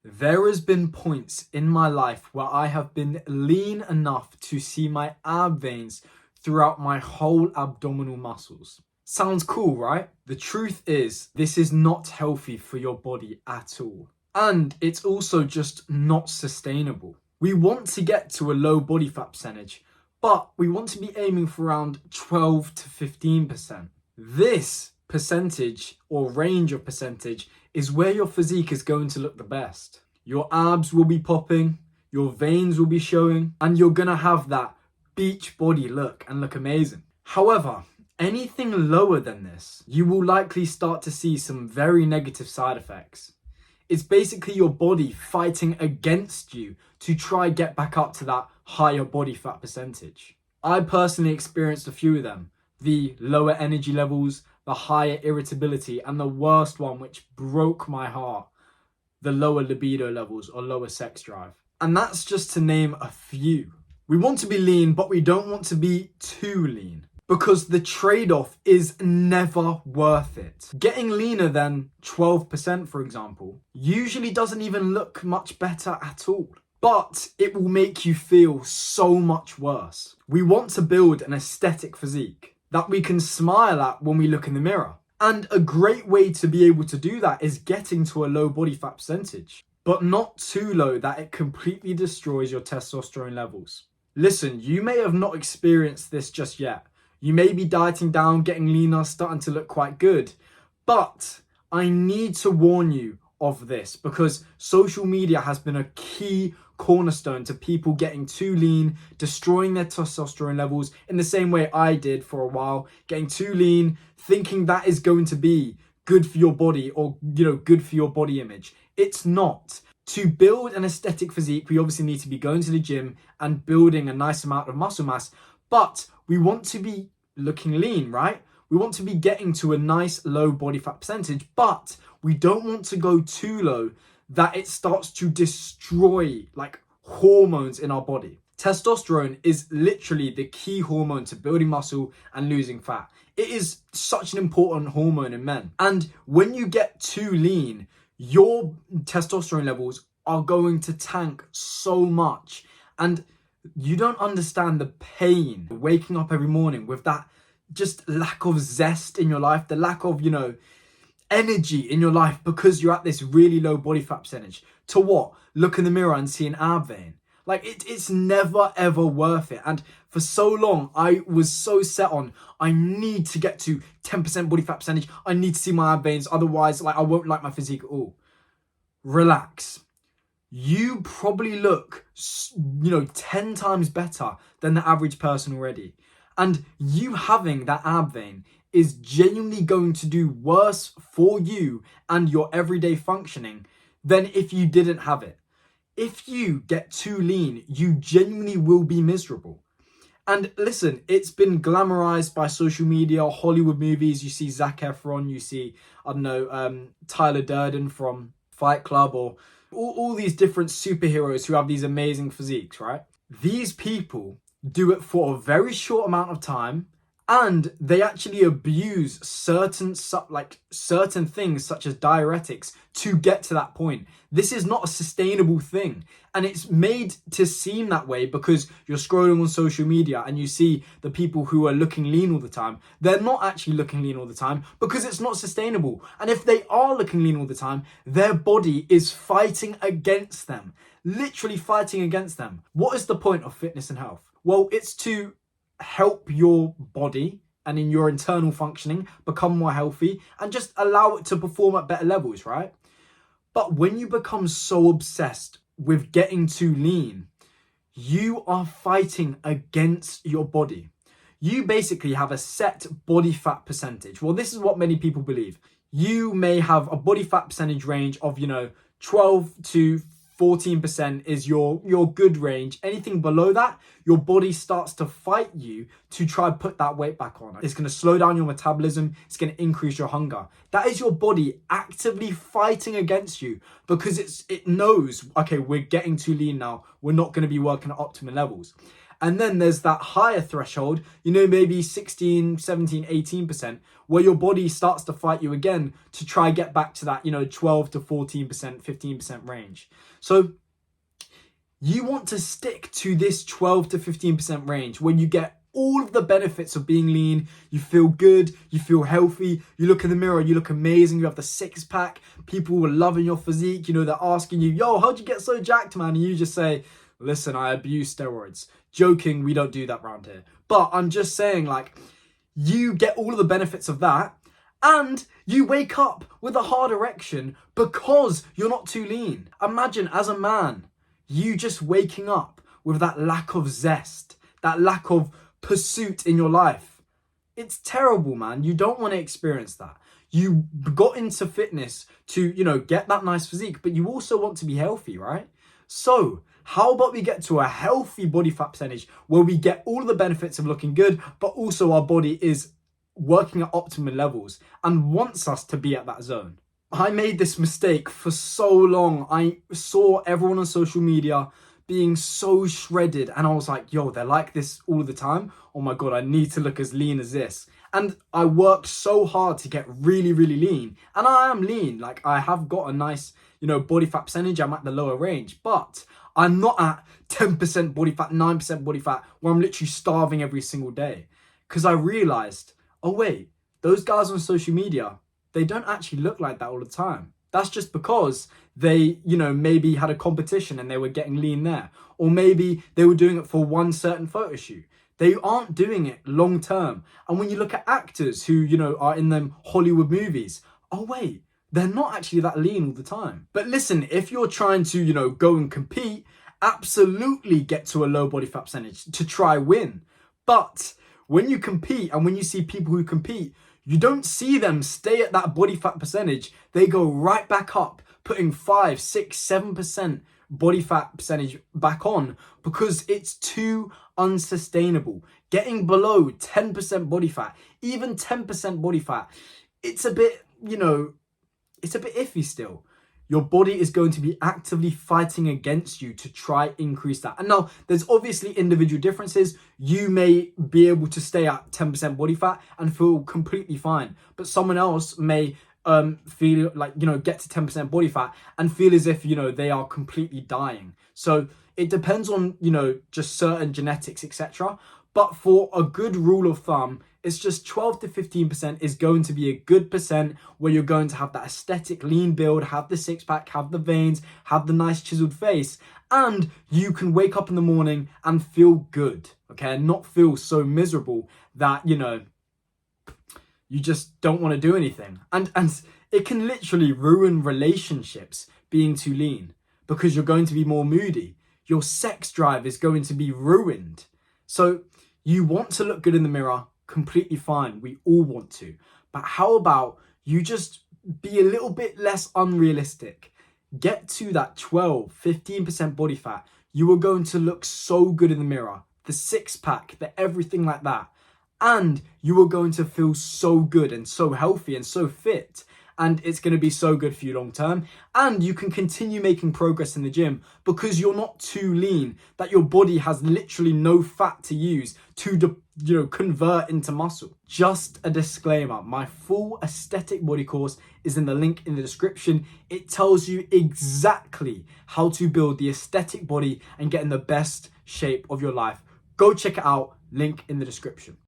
There has been points in my life where I have been lean enough to see my ab veins throughout my whole abdominal muscles. Sounds cool, right? The truth is, this is not healthy for your body at all. And it's also just not sustainable. We want to get to a low body fat percentage, but we want to be aiming for around 12 to 15%. This percentage or range of percentage is where your physique is going to look the best. Your abs will be popping, your veins will be showing, and you're gonna have that beach body look and look amazing. However, anything lower than this, you will likely start to see some very negative side effects. It's basically your body fighting against you to try get back up to that higher body fat percentage. I personally experienced a few of them. The lower energy levels, the higher irritability, and the worst one, which broke my heart, the lower libido levels or lower sex drive. And that's just to name a few. We want to be lean, but we don't want to be too lean, because the trade-off is never worth it. Getting leaner than 12%, for example, usually doesn't even look much better at all, but it will make you feel so much worse. We want to build an aesthetic physique that we can smile at when we look in the mirror. And a great way to be able to do that is getting to a low body fat percentage, but not too low that it completely destroys your testosterone levels. Listen, you may have not experienced this just yet. You may be dieting down, getting leaner, starting to look quite good, but I need to warn you of this because social media has been a key cornerstone to people getting too lean, destroying their testosterone levels in the same way I did for a while, getting too lean, thinking that is going to be good for your body or, good for your body image. It's not. To build an aesthetic physique, we obviously need to be going to the gym and building a nice amount of muscle mass, but we want to be looking lean, right? We want to be getting to a nice low body fat percentage, but we don't want to go too low that it starts to destroy like hormones in our body. Testosterone is literally the key hormone to building muscle and losing fat. It is such an important hormone in men. And when you get too lean, your testosterone levels are going to tank so much. And you don't understand the pain waking up every morning with that just lack of zest in your life, the lack of, energy in your life because you're at this really low body fat percentage. To what? Look in the mirror and see an ab vein. Like it's never ever worth it. And for so long, I was so set on, I need to get to 10% body fat percentage. I need to see my ab veins. Otherwise, I won't like my physique at all. Relax. You probably look, 10 times better than the average person already. And you having that ab vein is genuinely going to do worse for you and your everyday functioning than if you didn't have it. If you get too lean, you genuinely will be miserable. And listen, it's been glamorized by social media, Hollywood movies. You see Zac Efron, you see, Tyler Durden from Fight Club, or all these different superheroes who have these amazing physiques, right? These people do it for a very short amount of time, and they actually abuse certain things such as diuretics to get to that point. This is not a sustainable thing, and it's made to seem that way because you're scrolling on social media and you see the people who are looking lean all the time. They're not actually looking lean all the time because it's not sustainable. And if they are looking lean all the time, their body is fighting against them, literally fighting against them. What is the point of fitness and health? Well, it's to help your body and in your internal functioning become more healthy and just allow it to perform at better levels, right? But when you become so obsessed with getting too lean, you are fighting against your body. You basically have a set body fat percentage. Well, this is what many people believe. You may have a body fat percentage range of, 12 to 14% is your good range. Anything below that, your body starts to fight you to try and put that weight back on. It's going to slow down your metabolism. It's going to increase your hunger. That is your body actively fighting against you because it knows, okay, we're getting too lean now. We're not going to be working at optimum levels. And then there's that higher threshold, you know, maybe 16, 17, 18%, where your body starts to fight you again to try get back to that, you know, 12 to 14%, 15% range. So you want to stick to this 12 to 15% range when you get all of the benefits of being lean. You feel good, you feel healthy, you look in the mirror, you look amazing, you have the six pack, people are loving your physique, you know, they're asking you, yo, how'd you get so jacked, man? And you just say, listen, I abuse steroids. Joking, we don't do that around here. But I'm just saying, like, you get all of the benefits of that, and you wake up with a hard erection because you're not too lean. Imagine, as a man, you just waking up with that lack of zest, that lack of pursuit in your life. It's terrible, man. You don't want to experience that. You got into fitness to, you know, get that nice physique, but you also want to be healthy, right? So how about we get to a healthy body fat percentage where we get all of the benefits of looking good, but also our body is working at optimal levels and wants us to be at that zone. I made this mistake for so long. I saw everyone on social media being so shredded and I was like, yo, they're like this all the time. Oh my God, I need to look as lean as this. And I worked so hard to get really, really lean. And I am lean. Like, I have got a nice, you know, body fat percentage. I'm at the lower range, but I'm not at 10% body fat, 9% body fat, where I'm literally starving every single day. Because I realized, oh wait, those guys on social media, they don't actually look like that all the time. That's just because they, you know, maybe had a competition and they were getting lean there. Or maybe they were doing it for one certain photo shoot. They aren't doing it long term. And when you look at actors who, you know, are in them Hollywood movies, oh wait, they're not actually that lean all the time. But listen, if you're trying to, you know, go and compete, absolutely get to a low body fat percentage to try win. But when you compete and when you see people who compete, you don't see them stay at that body fat percentage. They go right back up, putting 5, 6, 7% body fat percentage back on because it's too unsustainable. Getting below 10% body fat, even 10% body fat, it's a bit, you know, it's a bit iffy still. Your body is going to be actively fighting against you to try increase that. And now there's obviously individual differences. You may be able to stay at 10% body fat and feel completely fine, but someone else may feel like, you know, get to 10% body fat and feel as if, you know, they are completely dying. So it depends on, you know, just certain genetics, etc. But for a good rule of thumb, it's just 12 to 15% is going to be a good percent where you're going to have that aesthetic lean build, have the six pack, have the veins, have the nice chiseled face, and you can wake up in the morning and feel good, okay? And not feel so miserable that, you know, you just don't want to do anything. And it can literally ruin relationships being too lean because you're going to be more moody. Your sex drive is going to be ruined. So you want to look good in the mirror, completely fine. We all want to. But how about you just be a little bit less unrealistic? Get to that 12, 15% body fat. You are going to look so good in the mirror. The six pack, the everything like that. And you are going to feel so good and so healthy and so fit. And it's going to be so good for you long term. And you can continue making progress in the gym because you're not too lean, that your body has literally no fat to use to, you know, convert into muscle. Just a disclaimer, my full aesthetic body course is in the link in the description. It tells you exactly how to build the aesthetic body and get in the best shape of your life. Go check it out, link in the description.